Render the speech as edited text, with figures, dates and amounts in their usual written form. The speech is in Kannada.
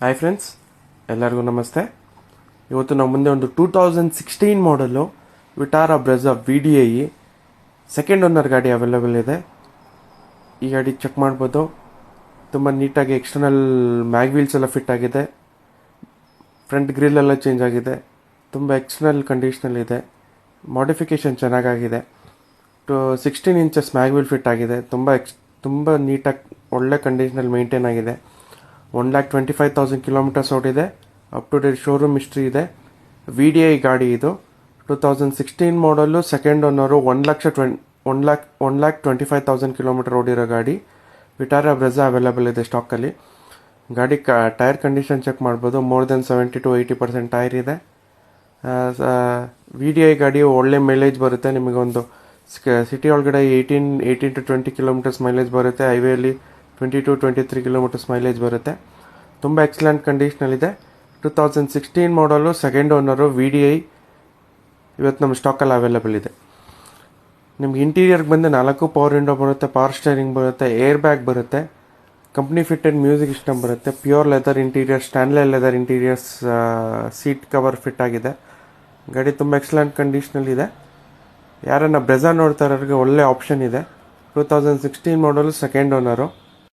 ಹಾಯ್ ಫ್ರೆಂಡ್ಸ್, ಎಲ್ಲರಿಗೂ ನಮಸ್ತೆ. ಇವತ್ತು ನಮ್ಮ ಮುಂದೆ ಒಂದು 2016 ಮಾಡಲು Vitara Brezza VDI second owner ಗಾಡಿ ಅವೈಲೇಬಲ್ ಇದೆ. ಈ ಗಾಡಿ ಚೆಕ್ ಮಾಡ್ಬೋದು. ತುಂಬ ನೀಟಾಗಿ ಎಕ್ಸ್ಟರ್ನಲ್ ಮ್ಯಾಗ್ ವೀಲ್ಸ್ ಎಲ್ಲ ಫಿಟ್ ಆಗಿದೆ. ಫ್ರಂಟ್ ಗ್ರಿಲ್ ಎಲ್ಲ ಚೇಂಜ್ ಆಗಿದೆ. ತುಂಬ ಎಕ್ಸ್ಟರ್ನಲ್ ಕಂಡೀಷನಲ್ಲಿ ಇದೆ. ಮಾಡಿಫಿಕೇಷನ್ ಚೆನ್ನಾಗಾಗಿದೆ. 16 ಇಂಚಸ್ ಮ್ಯಾಗ್ ವೀಲ್ ಫಿಟ್ ಆಗಿದೆ. ತುಂಬ ನೀಟಾಗಿ ಒಳ್ಳೆ ಕಂಡೀಷನಲ್ಲಿ ಮೇಂಟೈನ್ ಆಗಿದೆ. 1,25,000 ಕಿಲೋಮೀಟರ್ಸ್ ಓಡಿದೆ. Up to date showroom history ಇದೆ. VDI ಗಾಡಿ ಇದು 2016 ಮಾಡಲು, ಸೆಕೆಂಡ್ ಓನರು. 1,25,000 ಕಿಲೋಮೀಟರ್ ಓಡಿರೋ ಗಾಡಿ ವಿಟಾರಾ ಬ್ರೆಝಾ ಅವೈಲೇಬಲ್ ಇದೆ ಸ್ಟಾಕಲ್ಲಿ. ಗಾಡಿ ಟೈರ್ ಕಂಡೀಷನ್ ಚೆಕ್ ಮಾಡ್ಬೋದು. ಮೋರ್ ದೆನ್ 70 to 80% ಟೈರ್ ಇದೆ. VDI ಗಾಡಿ ಒಳ್ಳೆ ಮೈಲೇಜ್ ಬರುತ್ತೆ. ನಿಮಗೊಂದು ಸಿಟಿ ಒಳಗಡೆ 18 to 20 ಕಿಲೋಮೀಟರ್ಸ್ ಮೈಲೇಜ್ ಬರುತ್ತೆ. ಹೈವೇಲಿ 20 to 23 ಕಿಲೋಮೀಟರ್ಸ್ ಮೈಲೇಜ್ ಬರುತ್ತೆ. ತುಂಬ ಎಕ್ಸಲೆಂಟ್ ಕಂಡೀಷನಲ್ಲಿದೆ. 2016 ಮಾಡಲು, ಸೆಕೆಂಡ್ ಓನರು, VDI ಇವತ್ತು ನಮ್ಮ ಸ್ಟಾಕಲ್ಲಿ ಅವೈಲೇಬಲ್ ಇದೆ. ನಿಮ್ಗೆ ಇಂಟೀರಿಯರ್ಗೆ ಬಂದು 4 ಪವರ್ ವಿಂಡೋ ಬರುತ್ತೆ, ಪವರ್ ಸ್ಟೇರಿಂಗ್ ಬರುತ್ತೆ, ಏರ್ ಬ್ಯಾಗ್ ಬರುತ್ತೆ, ಕಂಪ್ನಿ ಫಿಟ್ಟೆಡ್ ಮ್ಯೂಸಿಕ್ ಸಿಸ್ಟಮ್ ಬರುತ್ತೆ, pure leather interior, Stanley leather interiors, seat cover fit ಆಗಿದೆ. ಗಾಡಿ ತುಂಬ ಎಕ್ಸಲೆಂಟ್ ಕಂಡೀಷನಲ್ಲಿದೆ. ಯಾರನ್ನ ಬ್ರೆಝಾ ನೋಡ್ತಾ ಇರೋರಿಗೆ ಒಳ್ಳೆ ಆಪ್ಷನ್ ಇದೆ. 2016 ಮಾಡಲು, ಸೆಕೆಂಡ್ ಓನರು.